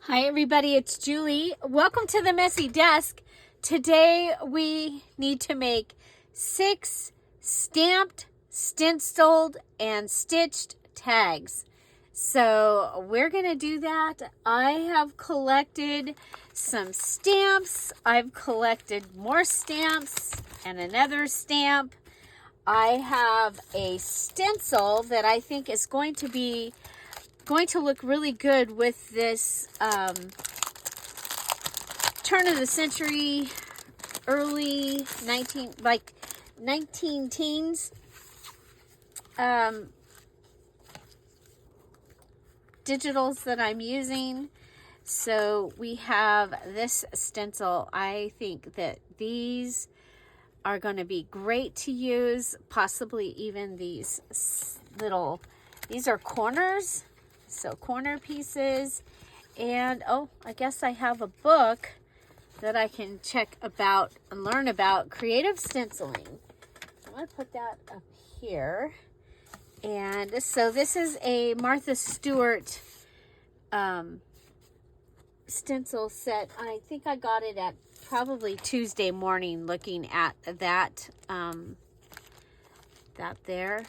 Hi everybody, it's Julie. Welcome to the Messy Desk. Today we need to make 6 stamped, stenciled, and stitched tags. So we're going to do that. I have collected some stamps. I've collected more stamps and another stamp. I have a stencil that I think is going to look really good with this turn of the century, early 19 teens digitals that I'm using. So we have this stencil. I think that these are going to be great to use, possibly even these are corners. So corner pieces, and I guess I have a book that I can check about and learn about creative stenciling. So I'm going to put that up here. And so this is a Martha Stewart stencil set. I think I got it at probably Tuesday morning, looking at that there.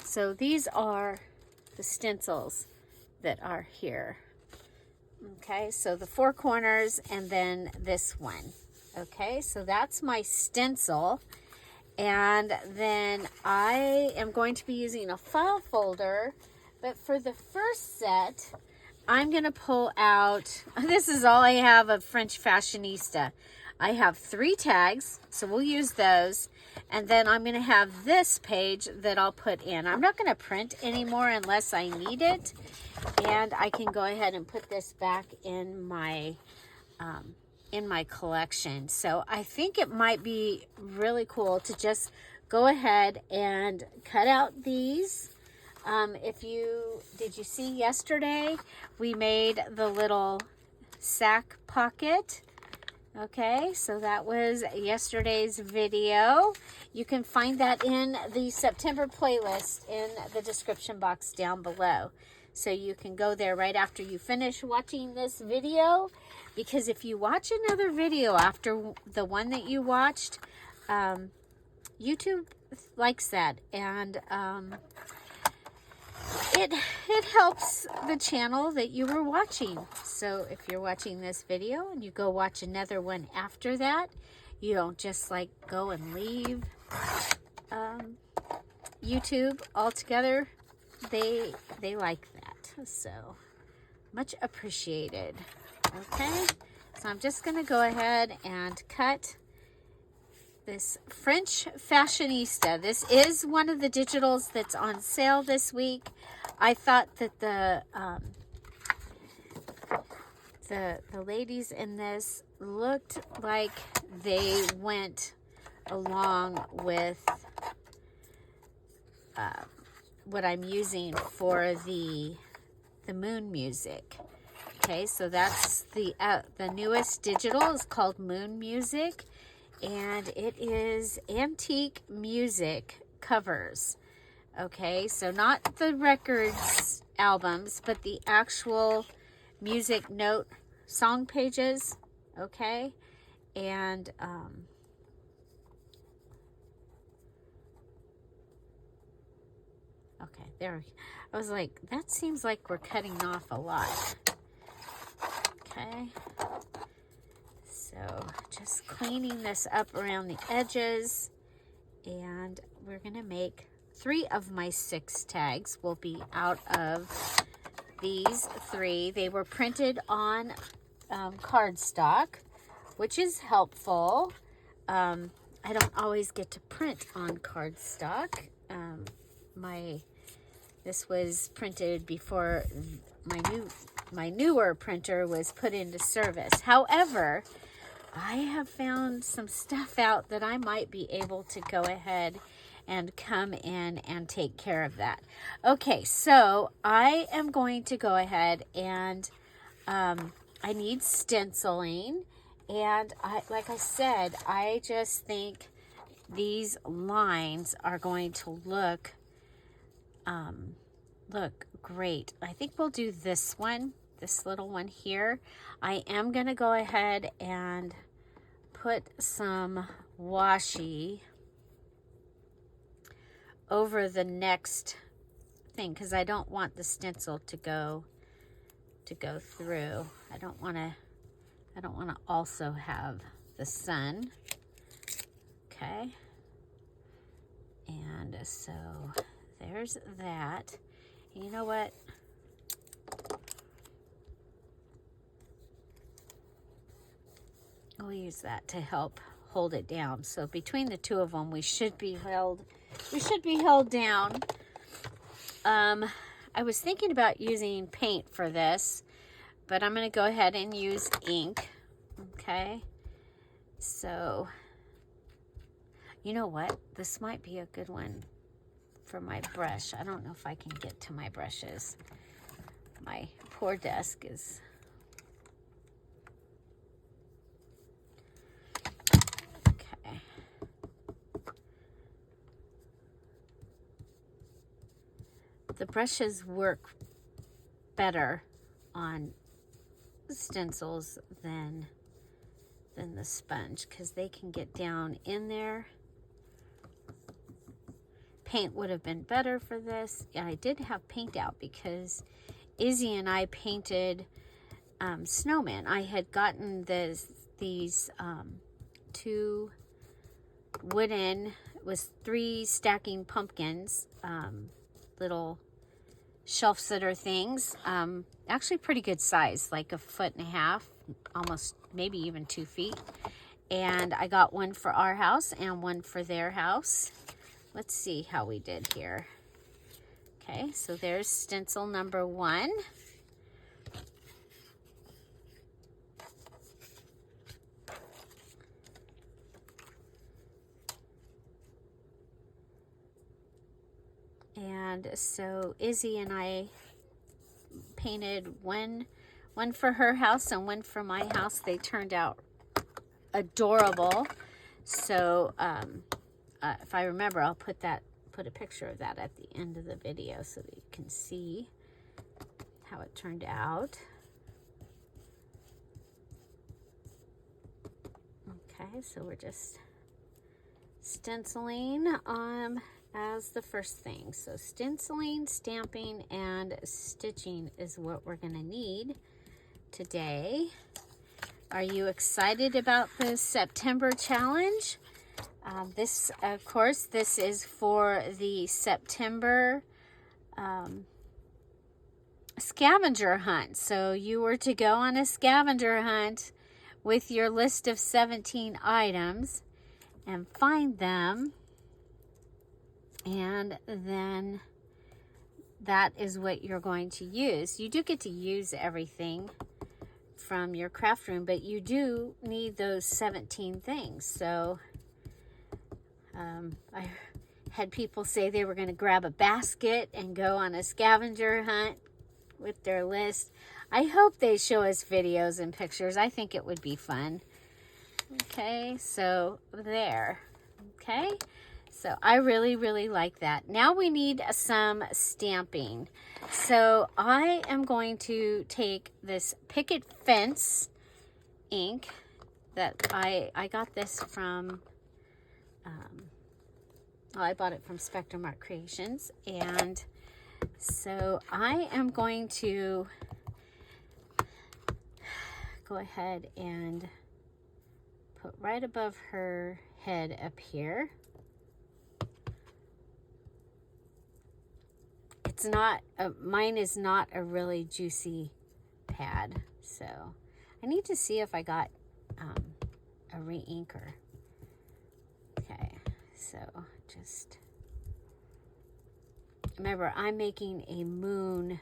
So these are the stencils that are here. Okay, so the 4 corners and then this one. Okay, so that's my stencil. And then I am going to be using a file folder, but for the first set, I'm going to pull out, this is all I have of French Fashionista. I have 3 tags, so we'll use those. And then I'm going to have this page that I'll put in. I'm not going to print anymore unless I need it. And I can go ahead and put this back in my collection. So I think it might be really cool to just go ahead and cut out these. Did you see yesterday we made the little sack pocket? Okay, so that was yesterday's video. You can find that in the September playlist in the description box down below. So you can go there right after you finish watching this video, because if you watch another video after the one that you watched, YouTube likes that, and it helps the channel that you were watching. So if you're watching this video and you go watch another one after that, you don't just like go and leave YouTube altogether. They like that, so much appreciated. Okay, so I'm just gonna go ahead and cut this French Fashionista. This is one of the digitals that's on sale this week. I thought that the ladies in this looked like they went along with what I'm using for the moon music. Okay, so that's the newest digital is called Moon Music, and it is antique music covers. Okay, so not the records albums, but the actual music note song pages. Okay, and okay, there. I was like, that seems like we're cutting off a lot. Okay. So just cleaning this up around the edges, and we're going to make 3 of my 6 tags will be out of these 3. They were printed on cardstock, which is helpful. I don't always get to print on cardstock. This was printed before my newer printer was put into service. However, I have found some stuff out that I might be able to go ahead and come in and take care of that. Okay, so I am going to go ahead and I need stenciling, and like I said, I just think these lines are going to look great. I think we'll do this one this little one here. I am going to go ahead and put some washi over the next thing because I don't want the stencil to go through. I don't want to also have the sun. Okay. And so there's that. And you know what? We'll use that to help hold it down. So between the two of them, we should be held down. I was thinking about using paint for this, but I'm going to go ahead and use ink. Okay. So, you know what? This might be a good one for my brush. I don't know if I can get to my brushes. My poor desk is... Okay. The brushes work better on stencils than the sponge because they can get down in there. Paint would have been better for this. Yeah, I did have paint out because Izzy and I painted snowmen. I had gotten these 2 wooden, was 3 stacking pumpkins, little shelf sitter things, actually pretty good size, like 1.5 feet, almost maybe even 2 feet. And I got one for our house and one for their house. Let's see how we did here. Okay, so there's stencil number 1. And so Izzy and I painted one for her house and one for my house. They turned out adorable. So if I remember, I'll put a picture of that at the end of the video so that you can see how it turned out. Okay, so we're just stenciling as the first thing. So stenciling, stamping, and stitching is what we're going to need today. Are you excited about the September challenge? This, of course, this is for the September scavenger hunt. So you were to go on a scavenger hunt with your list of 17 items and find them. And then that is what you're going to use. You do get to use everything from your craft room, but you do need those 17 things. So I had people say they were going to grab a basket and go on a scavenger hunt with their list. I hope they show us videos and pictures. I think it would be fun. Okay, so there. Okay, so I really, really like that. Now we need some stamping. So I am going to take this Picket Fence ink that I got this from, I bought it from Spectrum Art Creations. And so I am going to go ahead and put right above her head up here. It's not, mine is not a really juicy pad, so I need to see if I got a re-inker. Okay, so just remember, I'm making a moon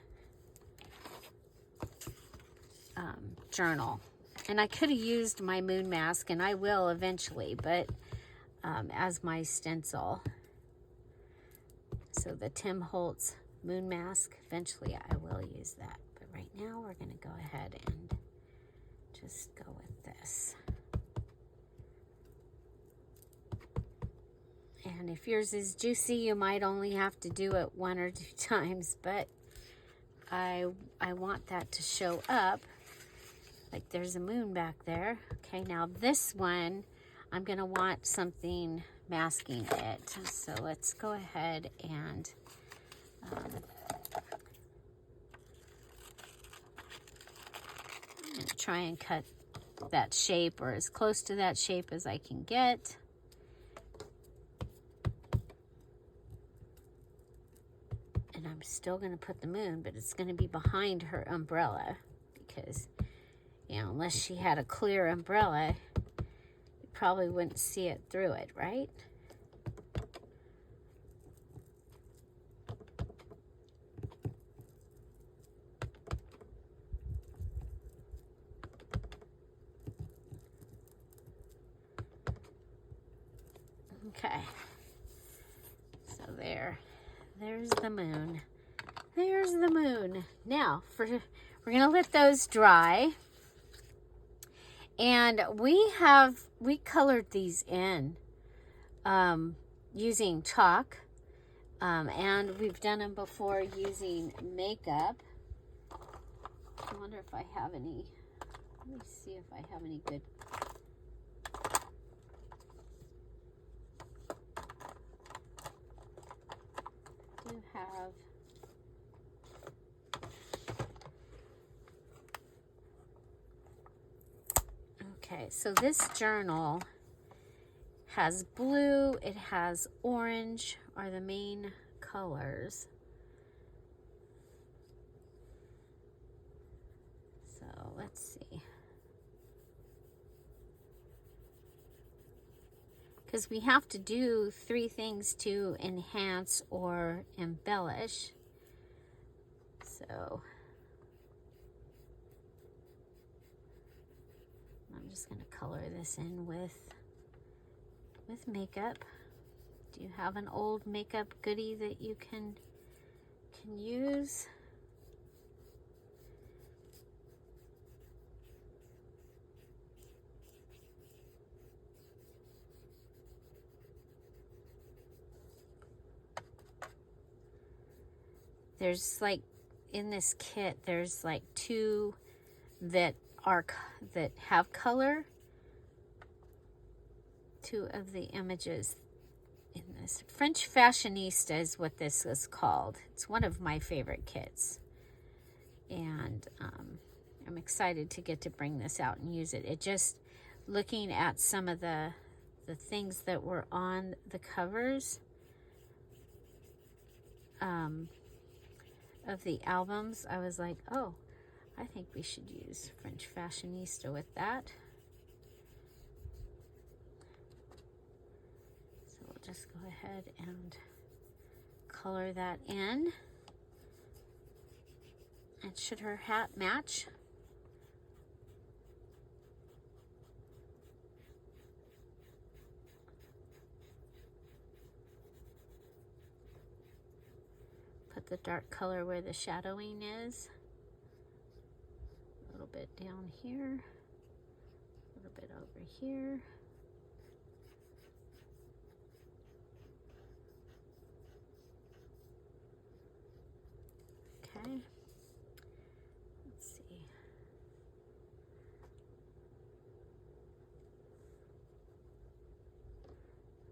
journal, and I could have used my moon mask, and I will eventually, but as my stencil. So the Tim Holtz moon mask, eventually I will use that, but right now we're going to go ahead and just go with this. And if yours is juicy, you might only have to do it 1 or 2 times, but I I want that to show up. Like there's a moon back there. Okay, now this one, I'm gonna want something masking it. So let's go ahead and I'm gonna try and cut that shape, or as close to that shape as I can get. And I'm still gonna put the moon, but it's gonna be behind her umbrella because, you know, unless she had a clear umbrella, you probably wouldn't see it through it, right? Okay, so there's the moon. There's the moon. Now, we're gonna let those dry. And we colored these in using chalk, and we've done them before using makeup. I wonder if I have any. Let me see if I have any good. I do have. Okay, so this journal has blue, it has orange are the main colors. So let's see. Because we have to do 3 things to enhance or embellish. So I'm just going to color this in with makeup. Do you have an old makeup goodie that you can use? There's like, in this kit, there's like 2 that have color. 2 of the images in this. French Fashionista is what this is called. It's one of my favorite kits. And I'm excited to get to bring this out and use it. It just, looking at some of the things that were on the covers of the albums, I was like, oh, I think we should use French Fashionista with that. So we'll just go ahead and color that in. And should her hat match? Put the dark color where the shadowing is. A little bit down here. A little bit over here. Okay. Let's see.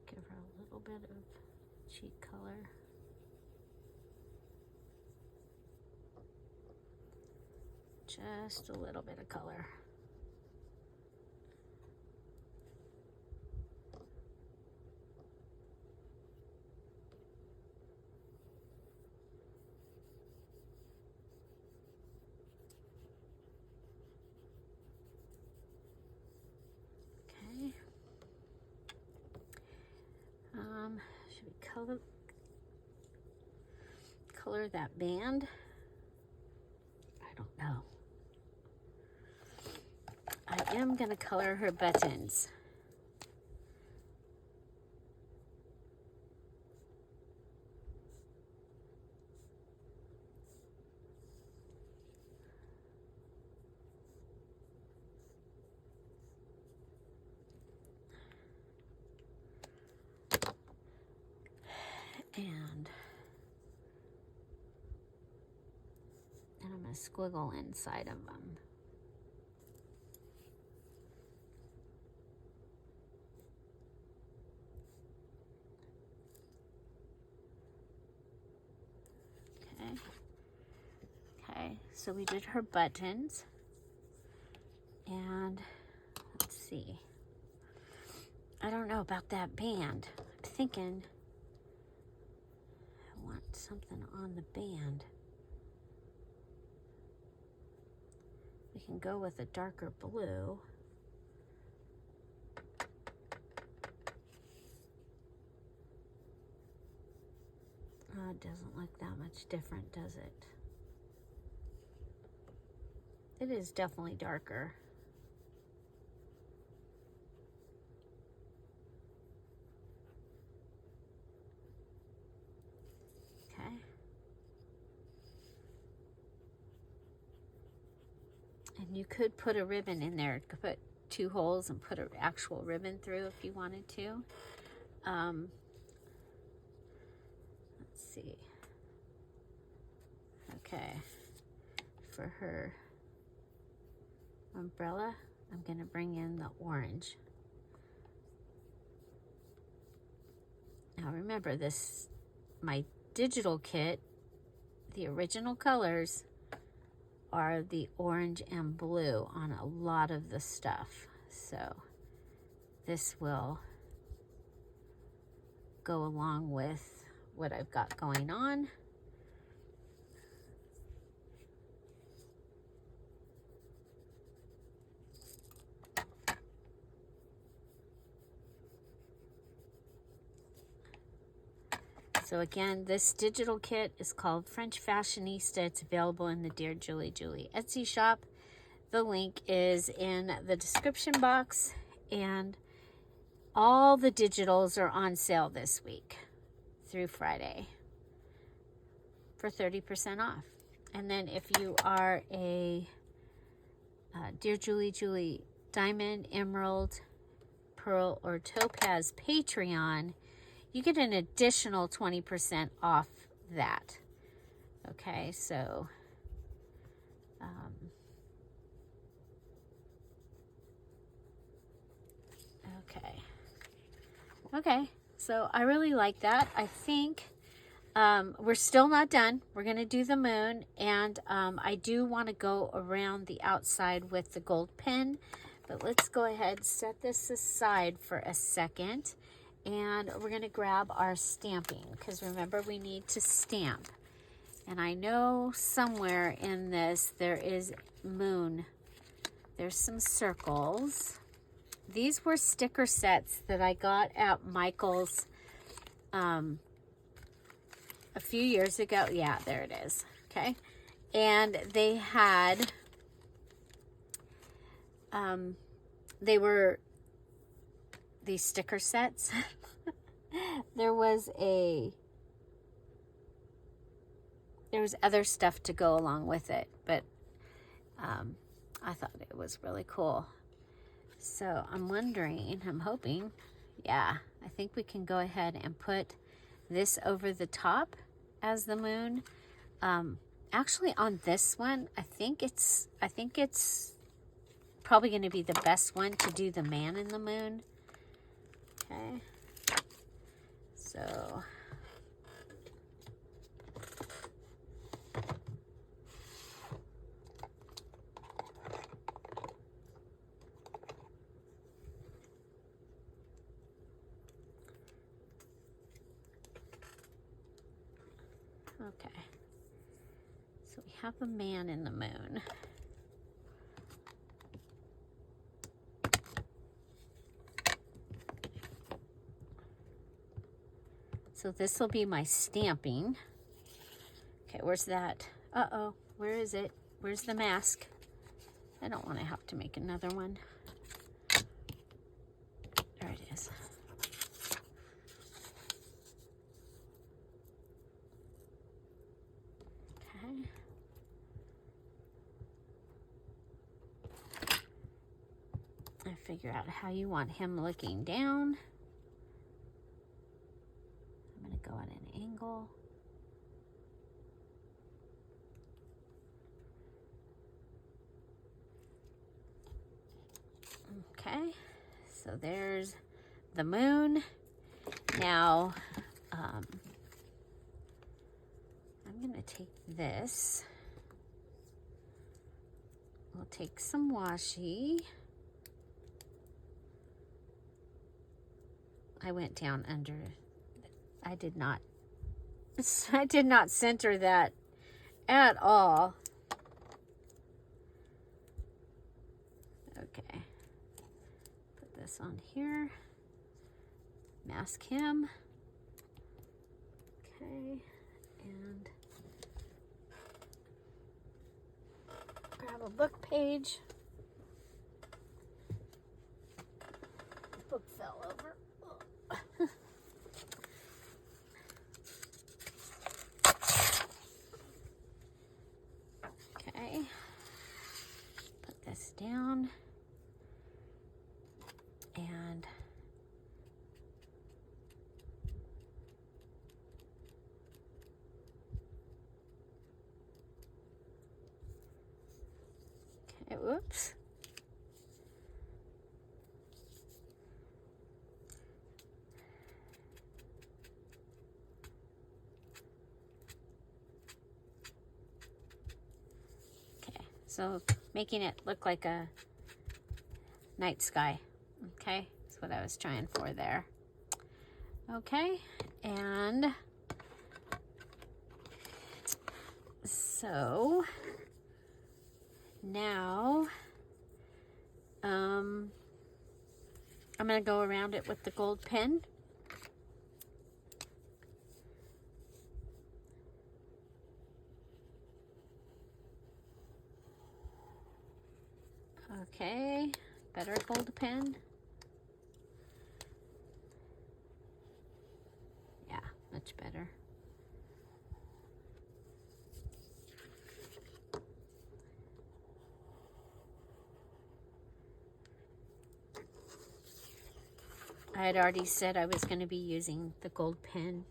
Give her a little bit of cheek color. Just a little bit of color. Okay. Should we color that band? I don't know. I am going to color her buttons. And I'm going to squiggle inside of them. Okay, so we did her buttons, and let's see. I don't know about that band. I'm thinking I want something on the band. We can go with a darker blue. Oh, it doesn't look that much different, does it? It is definitely darker. Okay. And you could put a ribbon in there. You could put 2 holes and put an actual ribbon through if you wanted to. Let's see. Okay. For her umbrella, I'm going to bring in the orange. Now remember this, my digital kit, the original colors are the orange and blue on a lot of the stuff. So this will go along with what I've got going on. So again, this digital kit is called French Fashionista. It's available in the Dear Julie Julie Etsy shop. The link is in the description box, and all the digitals are on sale this week through Friday for 30% off. And then if you are a Dear Julie Julie Diamond, Emerald, Pearl, or Topaz Patreon, you get an additional 20% off that. Okay, so okay, so I really like that. I think we're still not done. We're going to do the moon, and I do want to go around the outside with the gold pen, but let's go ahead and set this aside for a second, and we're going to grab our stamping, because remember, we need to stamp. And I know somewhere in this there is moon. There's some circles. These were sticker sets that I got at Michael's a few years ago. Yeah, there it is. Okay. And they had, they were these sticker sets. There was other stuff to go along with it, but I thought it was really cool. So I'm wondering, I'm hoping, yeah, I think we can go ahead and put this over the top as the moon. Actually on this one, I think it's probably going to be the best one to do the man in the moon. Okay. So okay, so we have a man in the moon. So this will be my stamping. Okay, where's that? Uh-oh, where is it? Where's the mask? I don't want to have to make another one. There it is. Okay. And figure out how you want him looking down. I'm going to go at an angle. Okay, so there's the moon. Now, I'm going to take this. We'll take some washi. I went down under. I did not center that at all. Okay. Put this on here. Mask him. Okay. And grab a book page. Book fell over. Okay. Put this down. And okay, whoops. Okay, so making it look like a night sky. Okay, that's what I was trying for there. Okay, and so now I'm going to go around it with the gold pen. Okay, better gold pen. Yeah, much better. I had already said I was going to be using the gold pen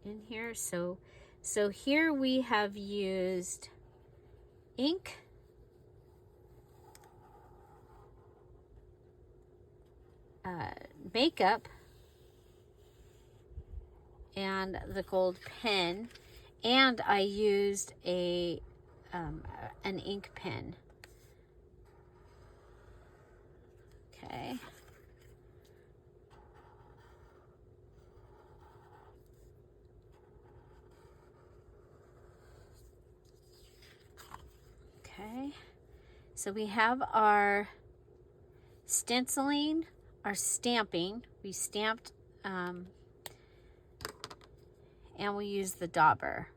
in here. So here we have used ink, makeup, and the gold pen, and I used an ink pen. Okay. Okay, so we have our stenciling, our stamping. We stamped, and we use the dauber.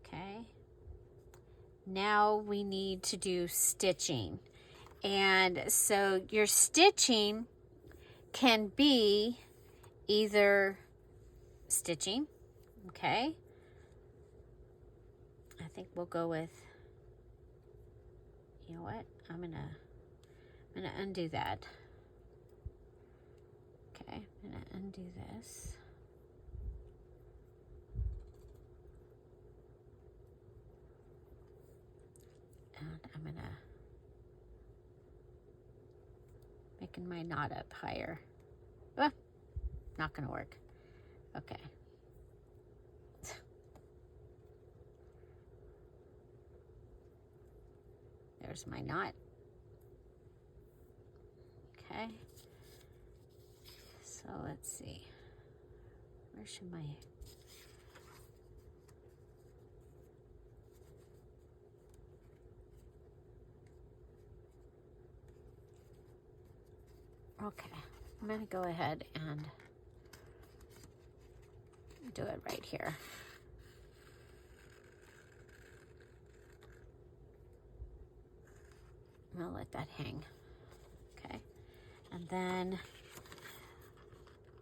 Okay, now we need to do stitching. And so your stitching can be either stitching, okay? I think we'll go with, you know what? I'm gonna undo that. Okay, I'm gonna undo this. And I'm gonna making my knot up higher. Ah, not gonna work. Okay. There's my knot. Okay. So let's see. Where should my... Okay, I'm going to go ahead and do it right here. I'm going to let that hang. Okay, and then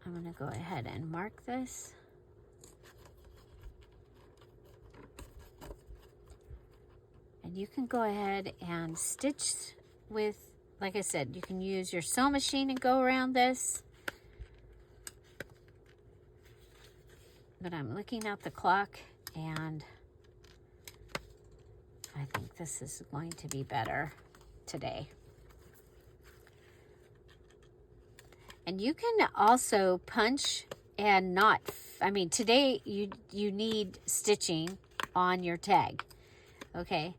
I'm going to go ahead and mark this. And you can go ahead and stitch with, like I said, you can use your sewing machine and go around this. But I'm looking at the clock and I think this is going to be better today. And you can also punch and not, I mean, today you need stitching on your tag, okay?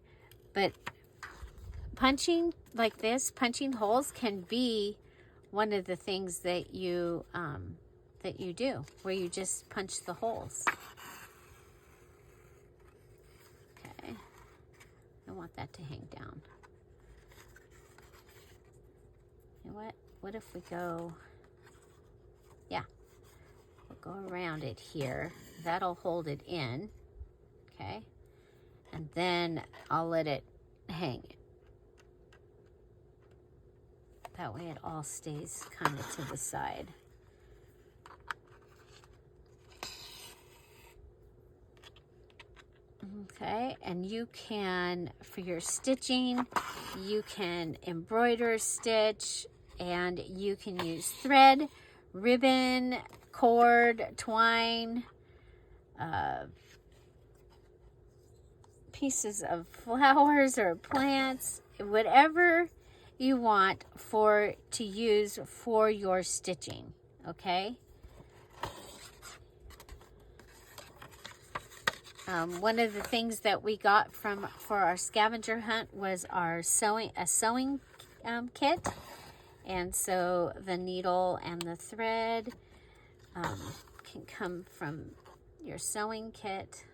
But punching like this, punching holes can be one of the things that you do, where you just punch the holes. Okay, I want that to hang down. You know what? What if we go, yeah, we'll go around it here. That'll hold it in, okay? And then I'll let it hang. That way it all stays kind of to the side. Okay, and you can, for your stitching, you can embroider stitch, and you can use thread, ribbon, cord, twine, pieces of flowers or plants, whatever you want to use for your stitching, okay? One of the things that we got for our scavenger hunt was a sewing kit, and so the needle and the thread can come from your sewing kit.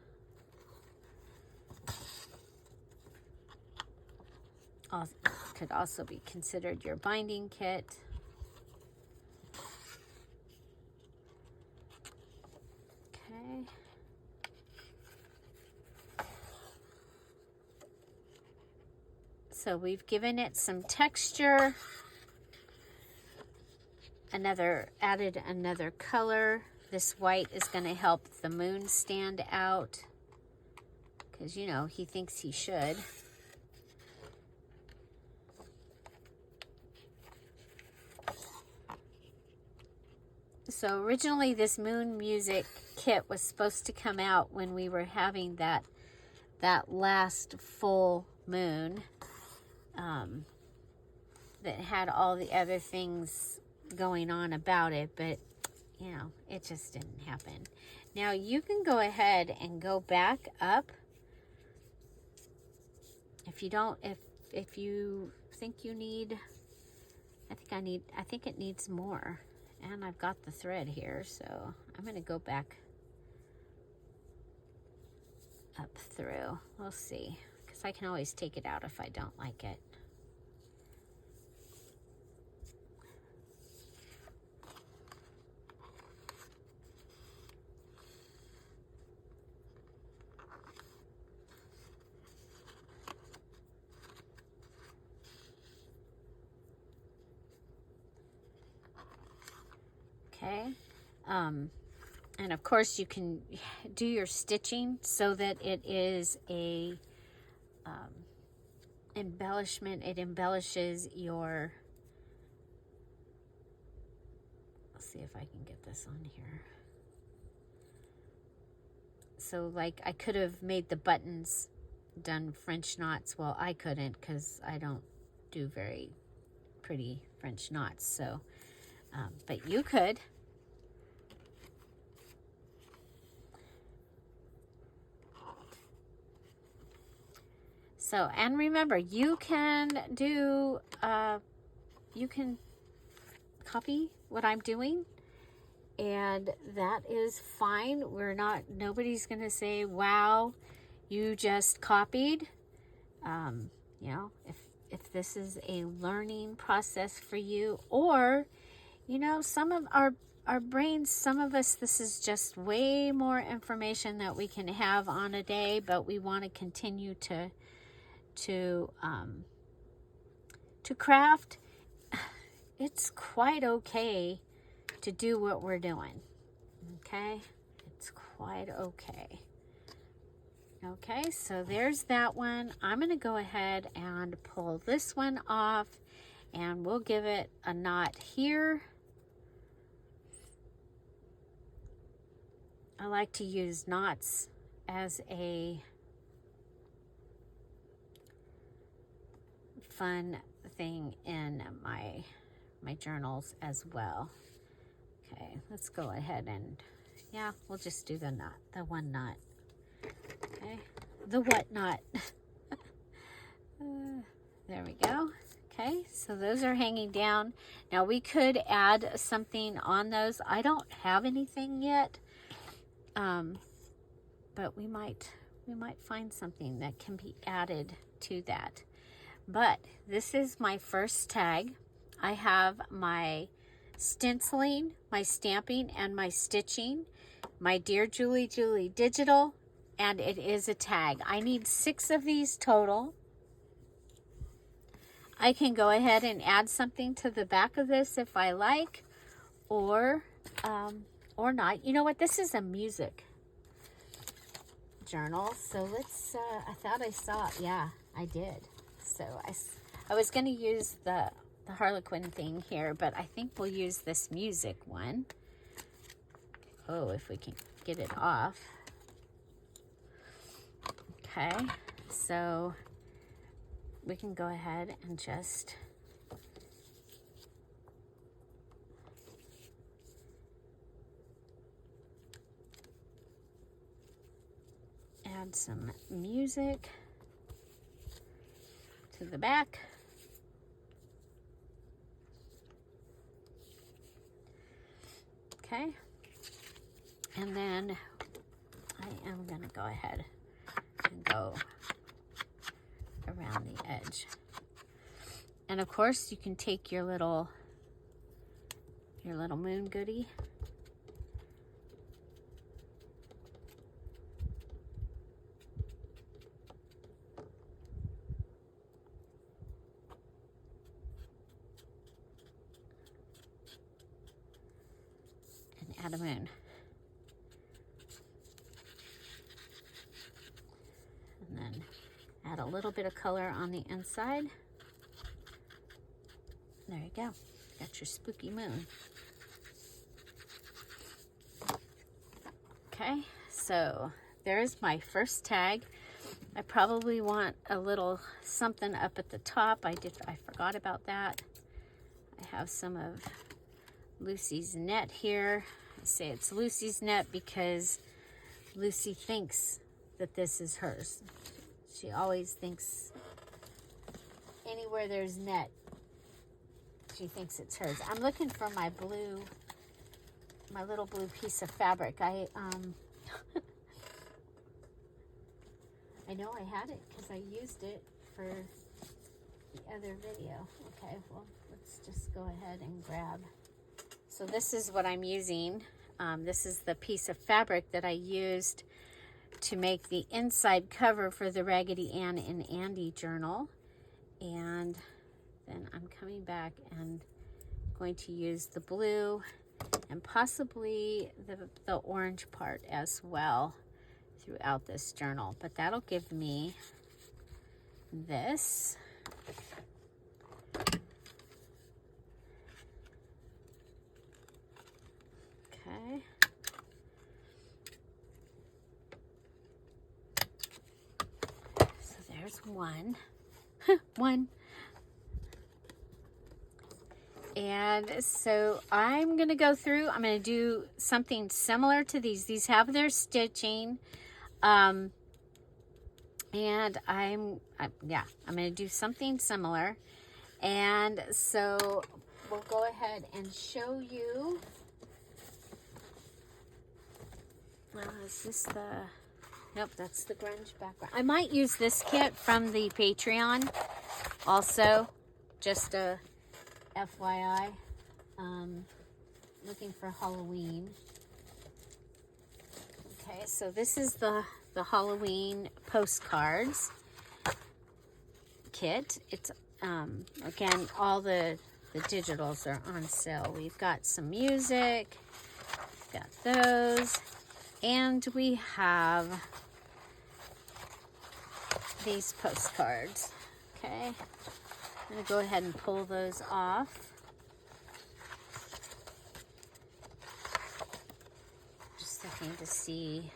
Could also be considered your binding kit. Okay. So we've given it some texture. Added another color. This white is going to help the moon stand out, because, you know, he thinks he should. So originally this moon music kit was supposed to come out when we were having that last full moon that had all the other things going on about it, but you know, it just didn't happen. Now you can go ahead and go back up if you don't, if you think you need, I think it needs more. And I've got the thread here, so I'm going to go back up through. We'll see, because I can always take it out if I don't like it. Okay, and of course you can do your stitching so that it is a embellishment. It embellishes your, let's see if I can get this on here. So like I could have made the buttons done French knots. Well, I couldn't, because I don't do very pretty French knots, so but you could. So, and remember, you can do, you can copy what I'm doing, and that is fine. Nobody's going to say, wow, you just copied. You know, if this is a learning process for you, or, you know, some of our brains, some of us, this is just way more information that we can have on a day, but we want to continue to craft. It's quite okay to do what we're doing. Okay, it's quite okay. Okay, so there's that one. I'm going to go ahead and pull this one off, and we'll give it a knot here. I like to use knots as a fun thing in my my journals as well. Okay, let's go ahead and, yeah, we'll just do the knot, the one knot. Okay, the what knot. There we go. Okay, so those are hanging down. Now we could add something on those. I don't have anything yet, but we might find something that can be added to that. But this is my first tag. I have my stenciling, my stamping, and my stitching, my Dear Julie Julie digital, and it is a tag. I need 6 of these total. I can go ahead and add something to the back of this if I like, or not. You know what? This is a music journal. So let's, I thought I saw, yeah, I did. So I was going to use the Harlequin thing here, but I think we'll use this music one. Oh, if we can get it off. Okay, so we can go ahead and just add some music to the back. Okay, and then I am going to go ahead and go around the edge. And of course you can take your little moon goodie and add a moon. And then add a little bit of color on the inside. There you go. Got your spooky moon. Okay, so there's my first tag. I probably want a little something up at the top. I forgot about that. I have some of Lucy's net here. I say it's Lucy's net because Lucy thinks that this is hers. She always thinks anywhere there's net, she thinks it's hers. I'm looking for my little blue piece of fabric. I know I had it because I used it for the other video. Okay, well, let's just go ahead and grab. So this is what I'm using. This is the piece of fabric that I used to make the inside cover for the Raggedy Ann and Andy journal. And then I'm coming back and going to use the blue and possibly the orange part as well throughout this journal. But that'll give me this. Okay. So there's one. One. And so I'm going to go through, I'm going to do something similar to these. These have their stitching. And I'm going to do something similar. And so we'll go ahead and show you. Well, is this the, nope, that's the grunge background. I might use this kit from the Patreon also, just a FYI, looking for Halloween. Okay, so this is the Halloween postcards kit. It's, again, all the digitals are on sale. We've got some music, got those, and we have these postcards. Okay. I'm going to go ahead and pull those off. Just looking to see.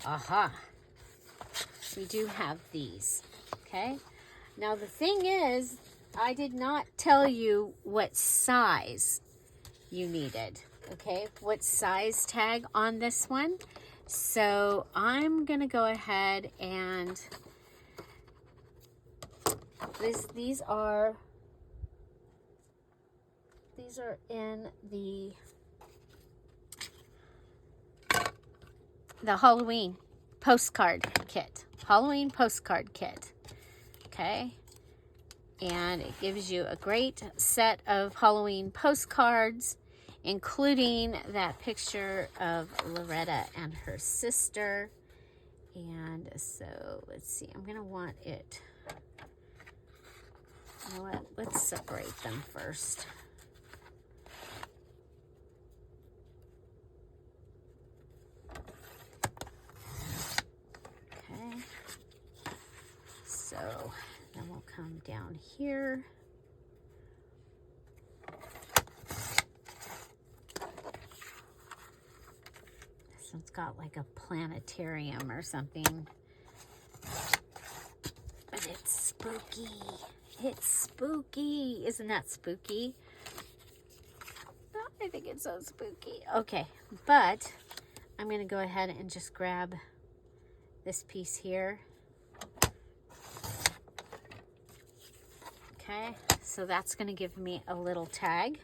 Aha. We do have these. Okay. Now the thing is, I did not tell you what size you needed, okay? What size tag on this one. So I'm gonna go ahead and these are in the Halloween postcard kit. Halloween postcard kit. Okay. And it gives you a great set of Halloween postcards, including that picture of Loretta and her sister. And so let's see, I'm gonna want it. You know what? Let's separate them first. Okay. So then we'll come down here. This one's got like a planetarium or something. But it's spooky. It's spooky. Isn't that spooky? I think it's so spooky. Okay, but I'm going to go ahead and just grab this piece here. Okay, so that's going to give me a little tag.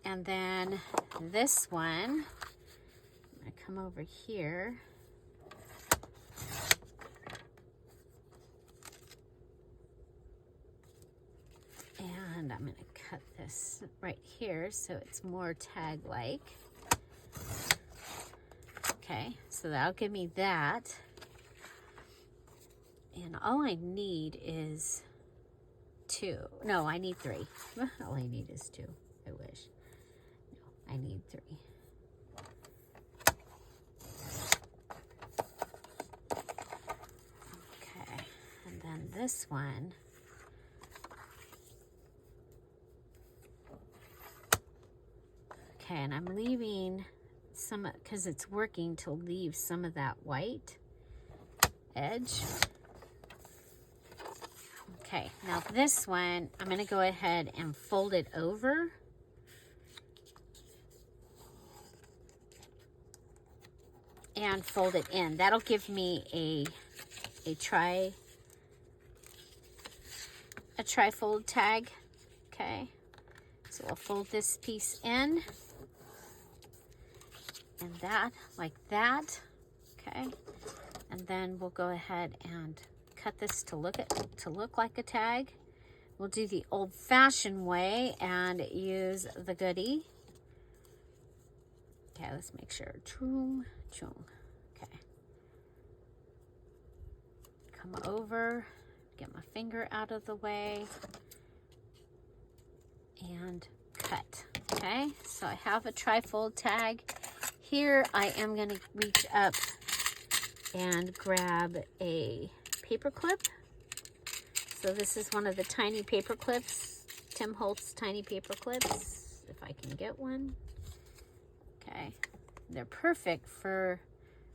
And then this one, I'm going to come over here. And I'm going to cut this right here so it's more tag-like. Okay, so that'll give me that. And all I need is 2. No, I need 3. All I need is 2. I wish. No, I need 3. Okay, and then this one. Okay, and I'm leaving some, because it's working to leave some of that white edge. Okay, now this one, I'm going to go ahead and fold it over. And fold it in. That'll give me a trifold tag. Okay, so I'll fold this piece in. And that, like that, okay? And then we'll go ahead and cut this to look like a tag. We'll do the old-fashioned way and use the goodie. Okay, let's make sure. Choom, choom. Okay. Come over, get my finger out of the way, and cut. Okay, so I have a trifold tag. Here I am going to reach up and grab a paper clip. So this is one of the tiny paper clips, Tim Holtz tiny paper clips, if I can get one. Okay, they're perfect for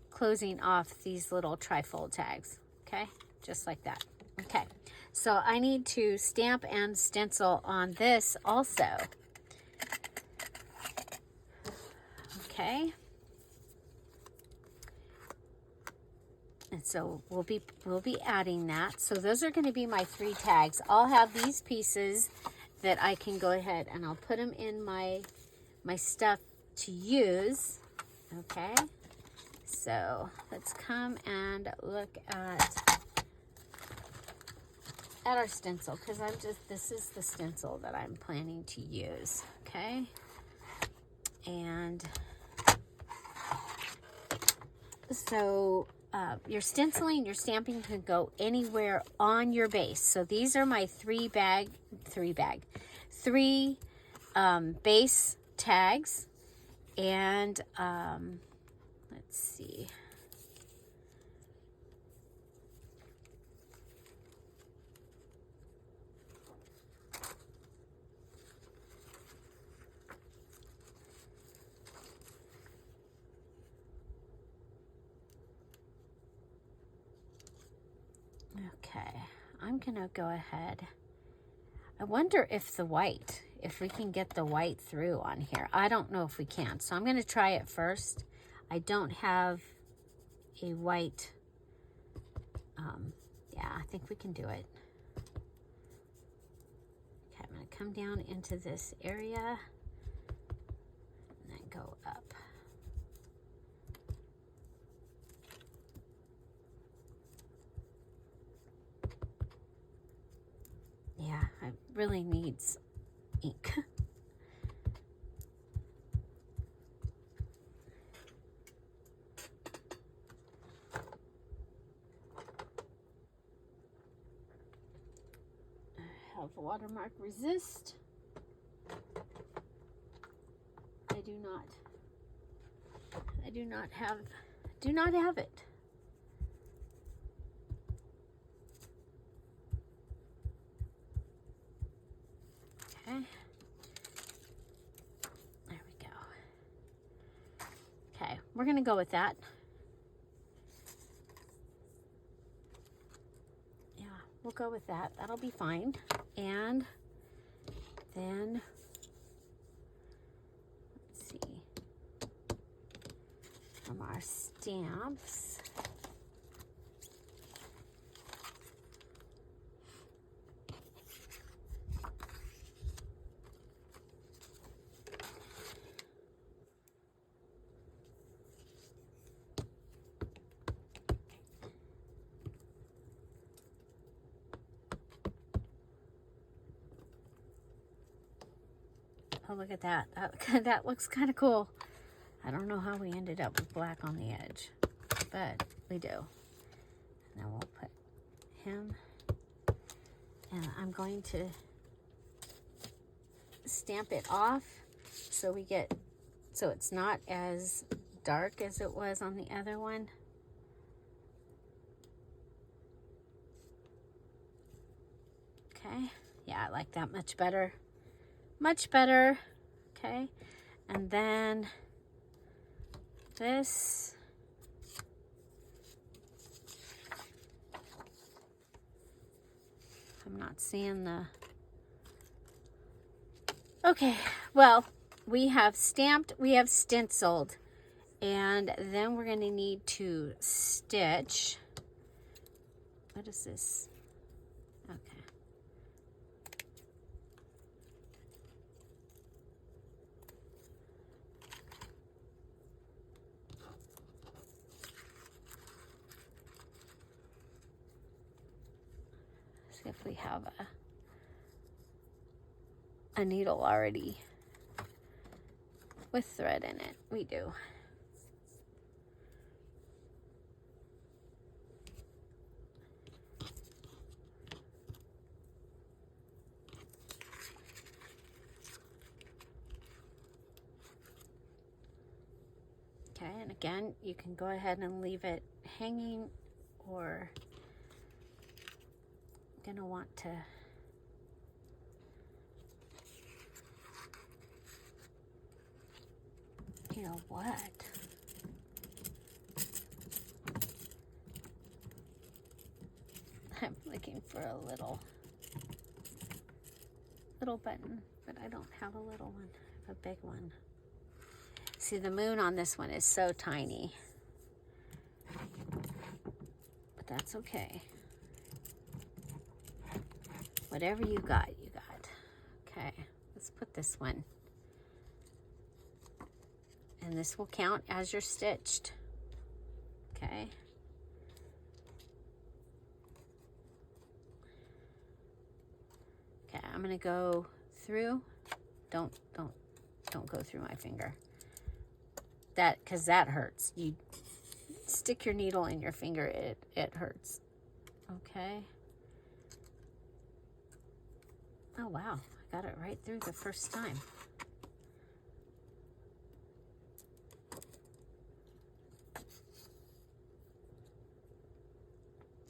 closing off these little trifold tags. Okay, just like that. Okay, so I need to stamp and stencil on this also. Okay. And so we'll be adding that. So those are going to be my 3 tags. I'll have these pieces that I can go ahead and I'll put them in my stuff to use. Okay. So let's come and look at our stencil, because this is the stencil that I'm planning to use. Okay. And so your stenciling, your stamping can go anywhere on your base. So these are my 3 base tags. And let's see. Okay, I'm gonna go ahead I wonder if the white, if we can get the white through on here. I don't know if we can, so I'm going to try it first. I don't have a white, yeah, I think we can do it. Okay, I'm going to come down into this area and then go up. Yeah, it really needs ink. I have watermark resist. I do not have it. Okay. There we go. Okay, we're gonna go with that. Yeah, we'll go with that. That'll be fine. And then, let's see, from our stamps, oh, look at that. That looks kind of cool. I don't know how we ended up with black on the edge, but we do. And then we'll put him, and I'm going to stamp it off so it's not as dark as it was on the other one. Okay, yeah, I like that much better. Much better. Okay, and then this, I'm not seeing the, okay, well, we have stamped, we have stenciled, and then we're going to need to stitch. What is this? Okay. See if we have a needle already with thread in it. We do. Okay, and again, you can go ahead and leave it hanging, or you're gonna want to you know what? I'm looking for a little button, but I don't have a little one. I have a big one. See, the moon on this one is so tiny, but that's okay. Whatever you got, you got. Okay, let's put this one. And this will count as you're stitched. Okay. Okay, I'm gonna go through. Don't go through my finger. Because that hurts. You stick your needle in your finger, it hurts. Okay. Oh wow, I got it right through the first time.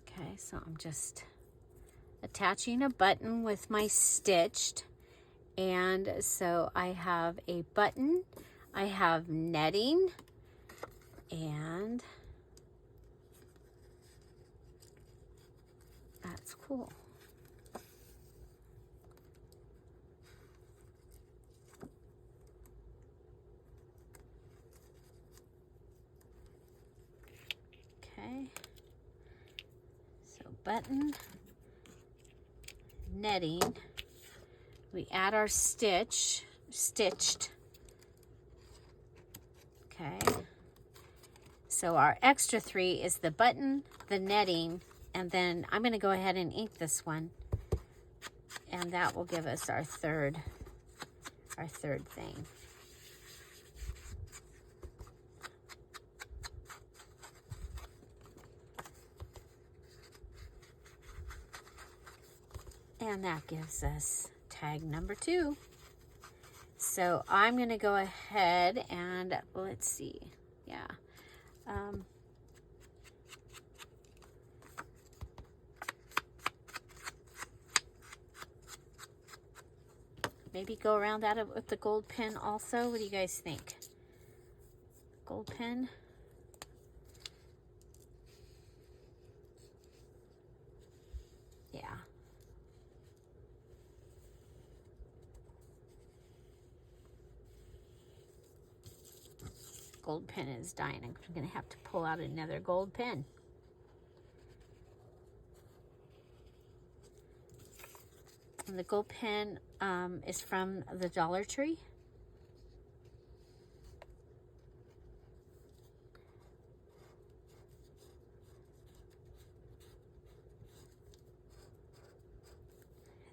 Okay, so I'm just attaching a button with my stitched, and so I have a button, I have netting, and that's cool. button, netting, we add our stitched, okay. So our extra 3 is the button, the netting, and then I'm going to go ahead and ink this one, and that will give us our third thing. And that gives us tag number 2. So I'm going to go ahead and let's see. Yeah. Maybe go around that with the gold pen also. What do you guys think? Gold pen? Yeah. Gold pen is dying. I'm going to have to pull out another gold pen. And the gold pen is from the Dollar Tree.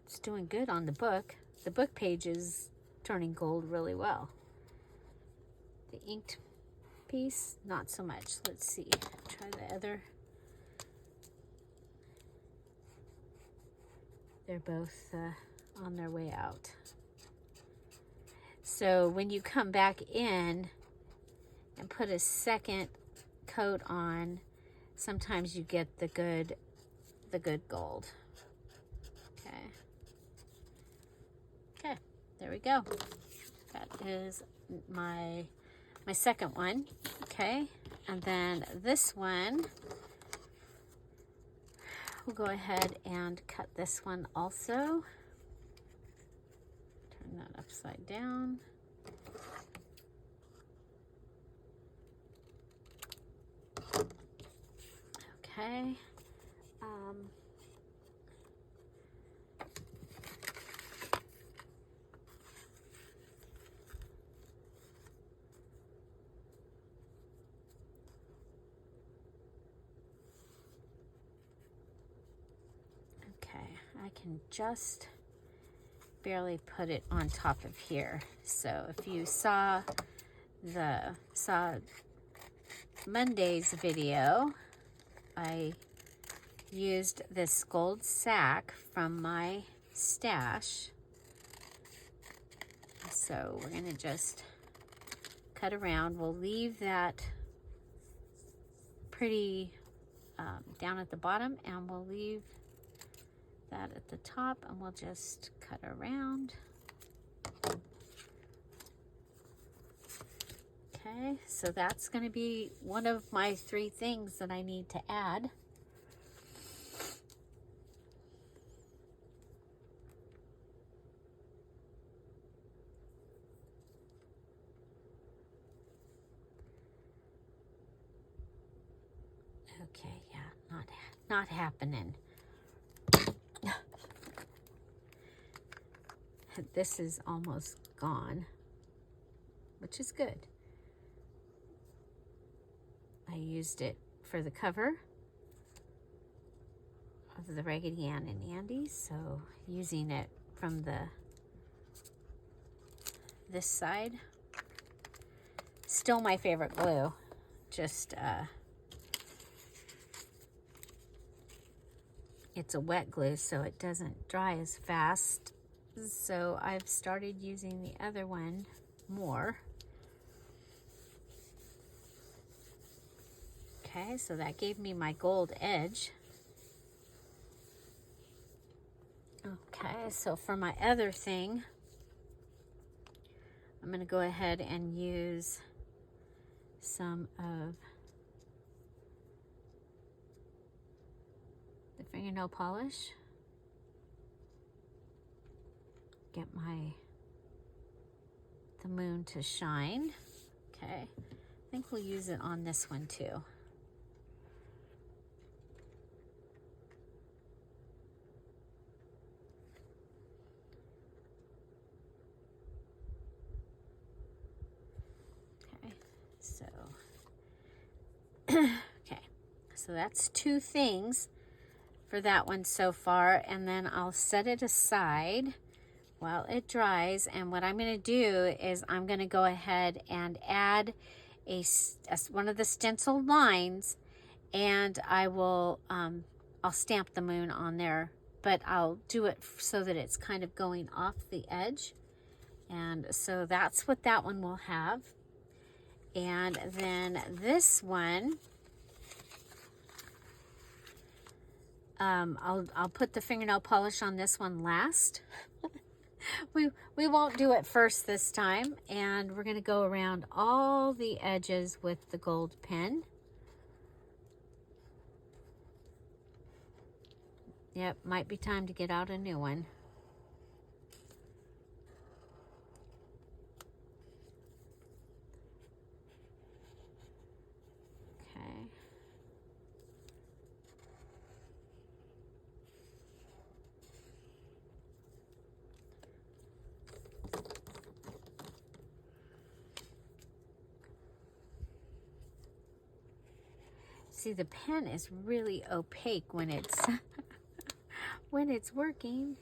It's doing good on the book. The book page is turning gold really well. The inked piece, not so much. Let's see. Try the other. They're both on their way out. So when you come back in and put a second coat on, sometimes you get the good gold. Okay. Okay, there we go. That is my second one. Okay, and then this one, we'll go ahead and cut this one also. Turn that upside down. Okay. I can just barely put it on top of here. So if you saw Monday's video, I used this gold sack from my stash. So we're gonna just cut around. We'll leave that pretty down at the bottom, and we'll leave that at the top, and we'll just cut around. Okay, so that's going to be one of my 3 things that I need to add. Okay, yeah, not happening. This is almost gone, which is good. I used it for the cover of the Raggedy Ann and Andy, so using it from this side. Still my favorite glue. Just it's a wet glue, so it doesn't dry as fast. So I've started using the other one more. Okay, so that gave me my gold edge. Okay, so for my other thing, I'm going to go ahead and use some of the fingernail polish. Get the moon to shine. Okay, I think we'll use it on this one too. So that's 2 things for that one so far, and then I'll set it aside while it dries. And what I'm going to do is I'm going to go ahead and add one of the stencil lines, and I will I'll stamp the moon on there, but I'll do it so that it's kind of going off the edge. And so that's what that one will have. And then this one, I'll put the fingernail polish on this one last. we won't do it first this time, and we're going to go around all the edges with the gold pen. Yep, might be time to get out a new one. Okay. See, the pen is really opaque when it's when it's working.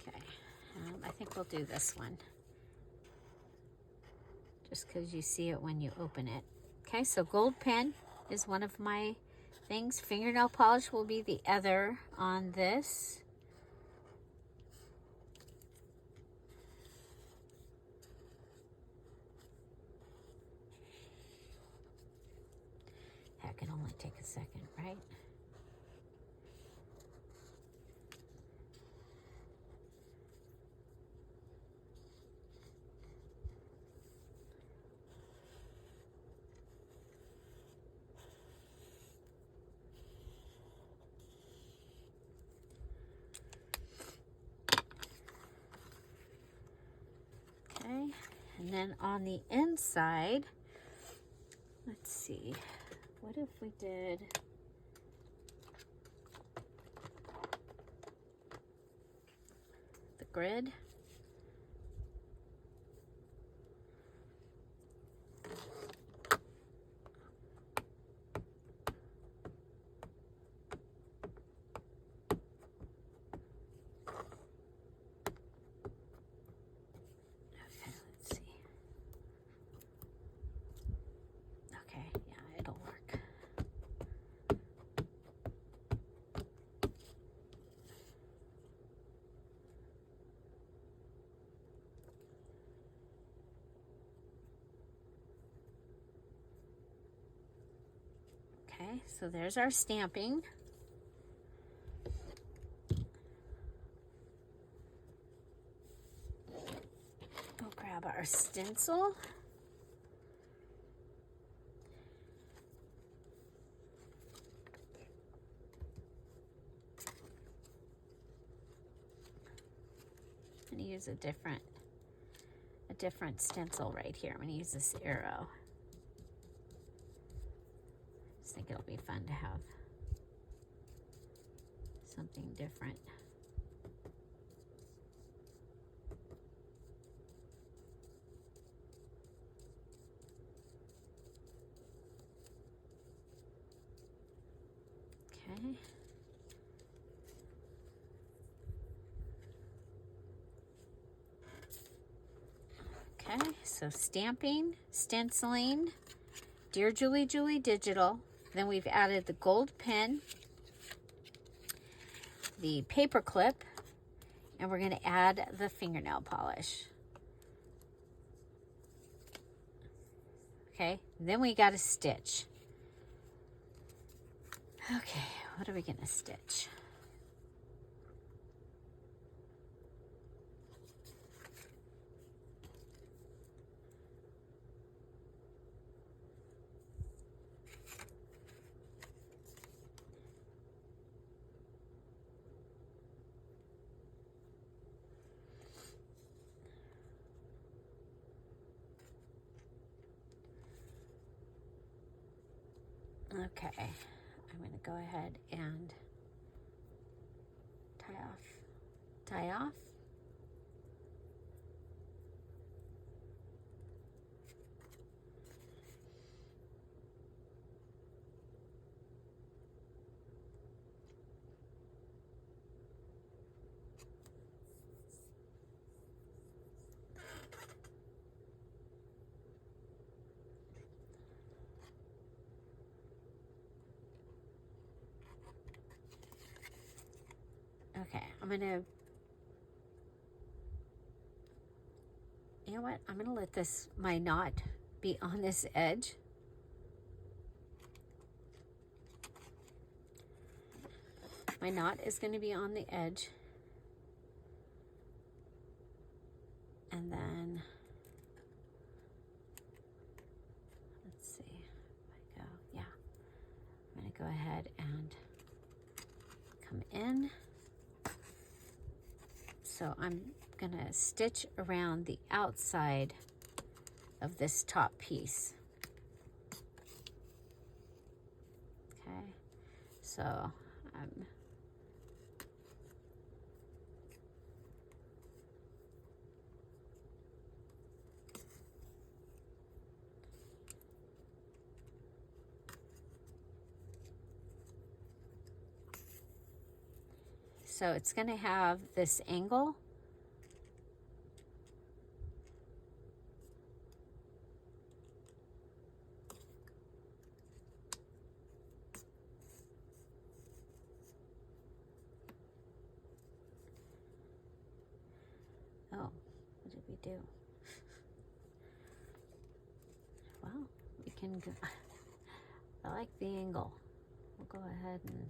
Okay, I think we'll do this one, just because you see it when you open it. Okay, so gold pen is one of my things. Fingernail polish will be the other on this. That can only take a second, right? Okay, and then on the inside, let's see, what if we did the grid? Okay, so there's our stamping. We'll grab our stencil. I'm going to use a different stencil right here. I'm going to use this arrow. I think it'll be fun to have something different. Okay. Okay, so stamping, stenciling, Dear Julie Julie Digital. Then we've added the gold pen, the paper clip, and we're going to add the fingernail polish. Okay, then we got to stitch. Okay, what are we going to stitch? Okay, I'm going to go ahead and tie off die off. Okay, I'm gonna, you know what? I'm gonna let my knot be on this edge. My knot is gonna be on the edge. And then, let's see if I go, yeah. I'm gonna go ahead and come in. So I'm gonna stitch around the outside of this top piece. Okay, so so it's gonna have this angle. Oh, what did we do? Well, we can go, I like the angle. We'll go ahead and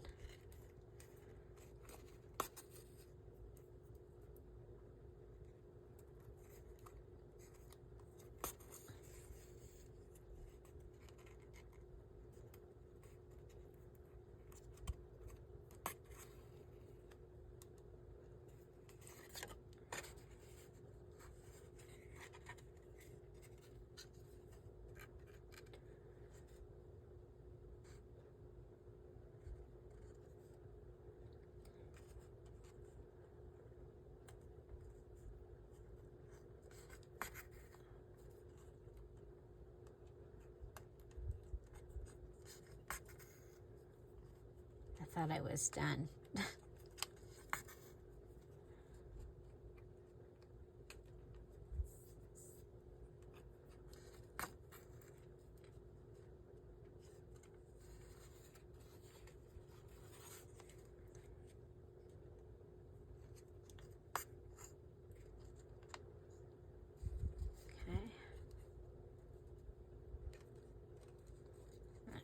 I thought I was done.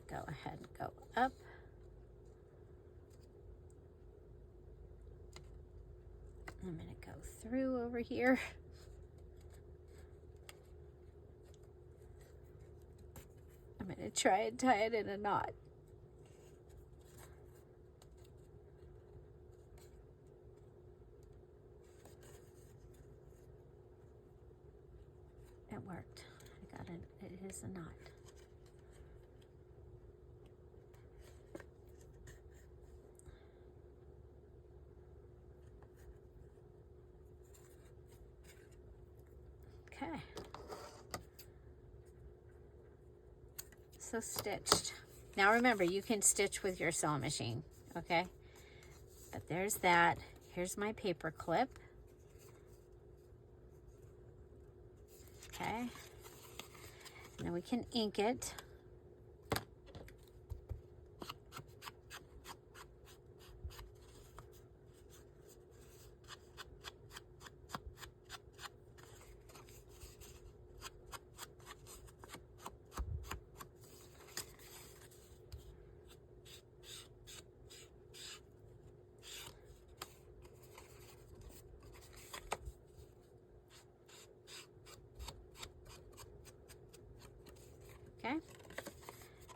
Go ahead and go up. I'm going to go through over here. I'm going to try and tie it in a knot. It worked. I got it. It is a knot. Okay, so stitched. Now remember, you can stitch with your sewing machine, okay? But there's that. Here's my paper clip. Okay, and then we can ink it. Okay,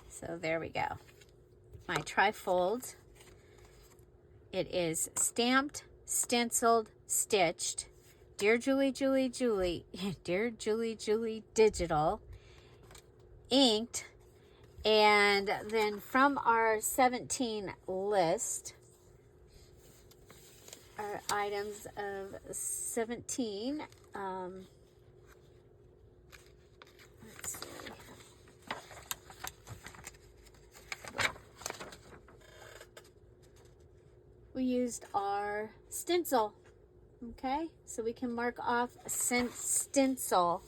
so there we go. My trifold. It is stamped, stenciled, stitched. Dear Julie, Julie, Julie, Dear Julie, Julie Digital, inked, and then from our 17 list, our items of 17. Let's see. We used our stencil. Okay, so we can mark off a stencil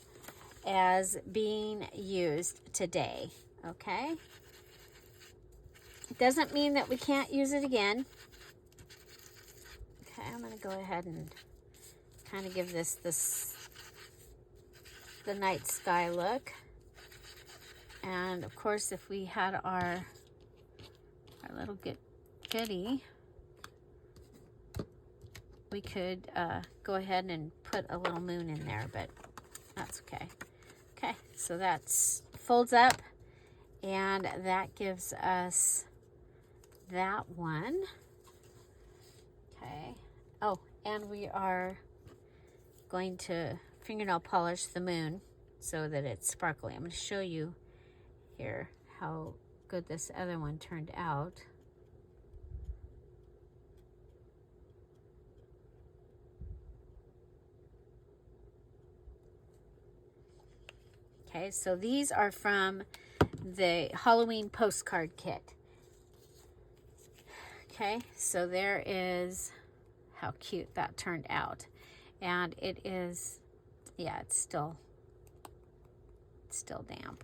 as being used today. Okay, it doesn't mean that we can't use it again. Okay, I'm going to go ahead and kind of give this the night sky look. And of course, if we had our little goodie, we could go ahead and put a little moon in there, but that's okay. Okay, so that's folds up, and that gives us that one. Okay. Oh, and we are going to fingernail polish the moon so that it's sparkly. I'm going to show you here how good this other one turned out. Okay, so these are from the Halloween postcard kit. Okay, so there is how cute that turned out. And it is, yeah, it's still damp.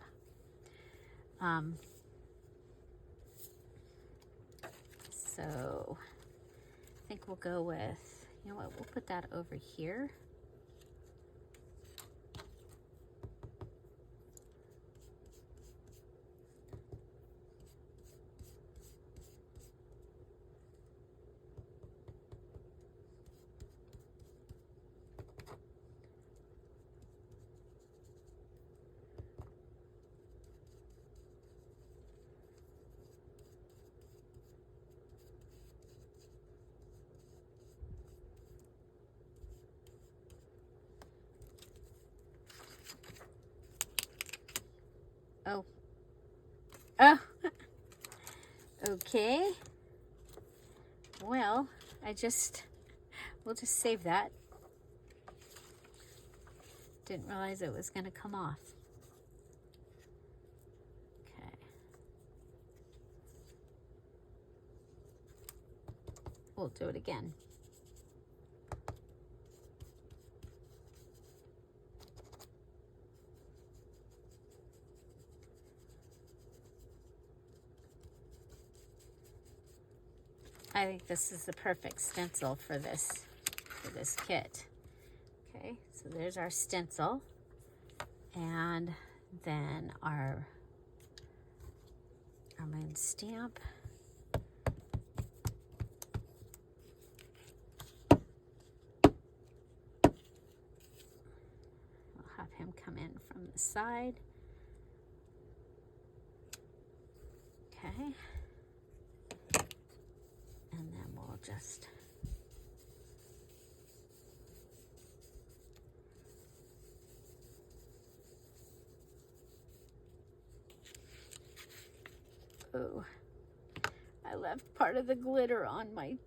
So I think we'll go with, you know what, we'll put that over here. Oh. Oh. Okay. Well, we'll just save that. Didn't realize it was going to come off. Okay. We'll do it again. I think this is the perfect stencil for this kit. Okay, so there's our stencil, and then our moon stamp. We'll have him come in from the side. Okay. And then we'll just oh, I left part of the glitter on my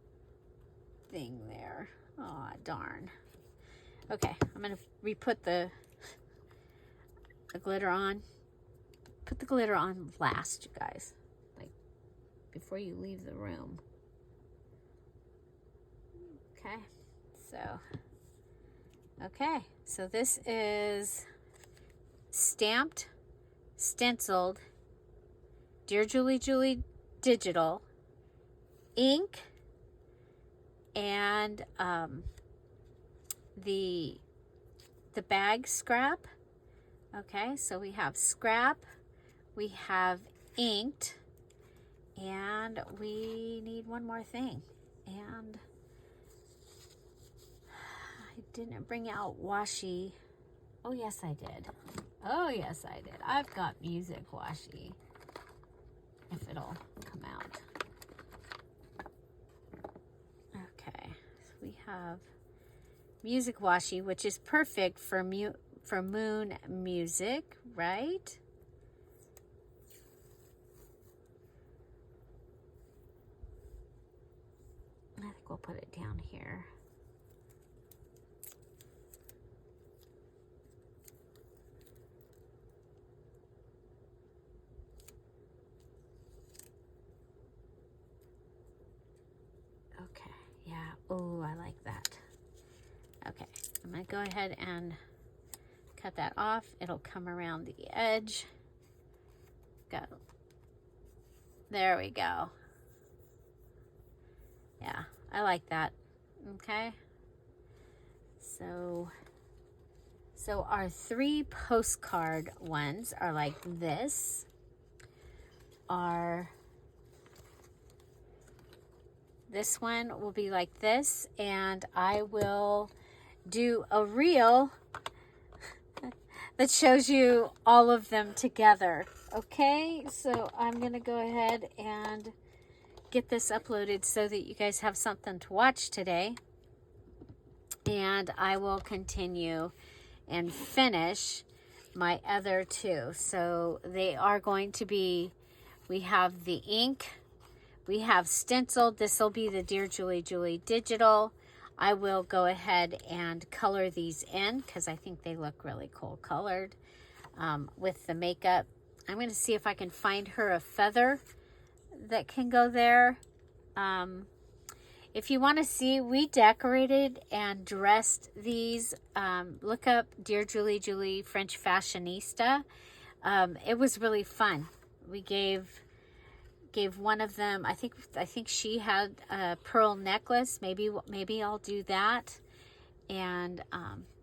thing there. Oh, darn. Okay, I'm gonna re-put the glitter on. Put the glitter on last, you guys, like before you leave the room. Okay, so this is stamped, stenciled, DearJulieJulie digital, ink, and the bag scrap. Okay, so we have scrap, we have inked, and we need one more thing. And I didn't bring out washi. Oh, yes, I did. Oh, yes, I did. I've got music washi, if it'll come out. Okay, so we have music washi, which is perfect for moon music, right? I think we'll put it down here. to go ahead and cut that off. It'll come around the edge. Go. There we go. Yeah, I like that. Okay. So our 3 postcard ones are like this. This one will be like this, and I will do a reel that shows you all of them together. Okay, so I'm gonna go ahead and get this uploaded so that you guys have something to watch today, and I will continue and finish my other 2. So they are going to be, we have the ink, we have stenciled. This will be the DearJulieJulie digital. I will go ahead and color these in because I think they look really cool colored with the makeup. I'm going to see if I can find her a feather that can go there. If you want to see, we decorated and dressed these. Look up DearJulieJulie French Fashionista. It was really fun. We gave one of them, I think she had a pearl necklace. Maybe I'll do that. And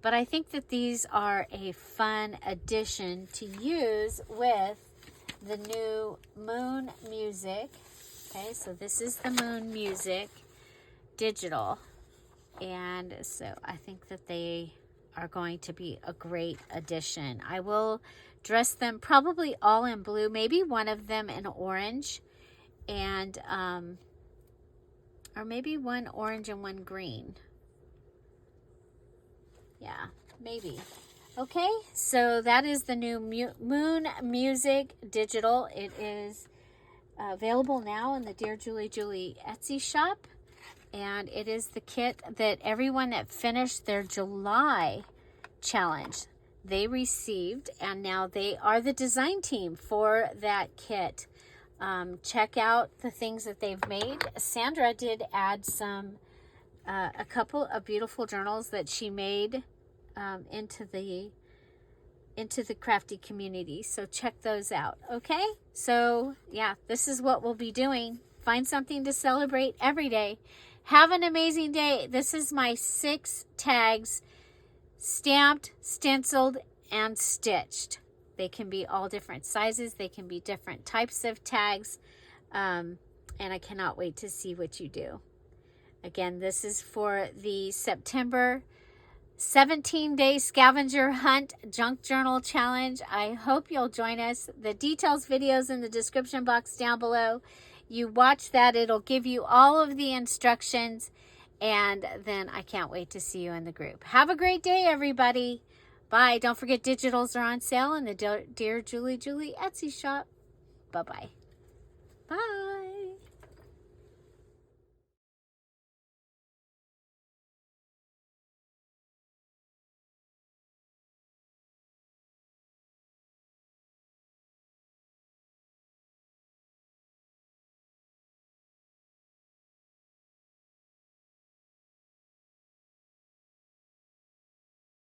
but I think that these are a fun addition to use with the new Moon Music. Okay, so this is the Moon Music digital, and so I think that they are going to be a great addition. I will dress them probably all in blue, maybe one of them in orange, and or maybe one orange and one green. Yeah, maybe. Okay, so that is the new Moon Music digital. It is available now in the DearJulieJulie Etsy shop, and it is the kit that everyone that finished their July challenge, they received, and now they are the design team for that kit. Check out the things that they've made. Sandra did add some a couple of beautiful journals that she made into the crafty community, so check those out. Okay, so yeah, this is what we'll be doing. Find something to celebrate every day. Have an amazing day. This is my 6 tags, stamped, stenciled, and stitched. They can be all different sizes. They can be different types of tags, and I cannot wait to see what you do. Again, this is for the September 17-day scavenger hunt junk journal challenge. I hope you'll join us. The details videos in the description box down below. You watch that, it'll give you all of the instructions, and then I can't wait to see you in the group. Have a great day, everybody. Bye. Don't forget digitals are on sale in the DearJulieJulie Etsy shop. Bye-bye. Bye.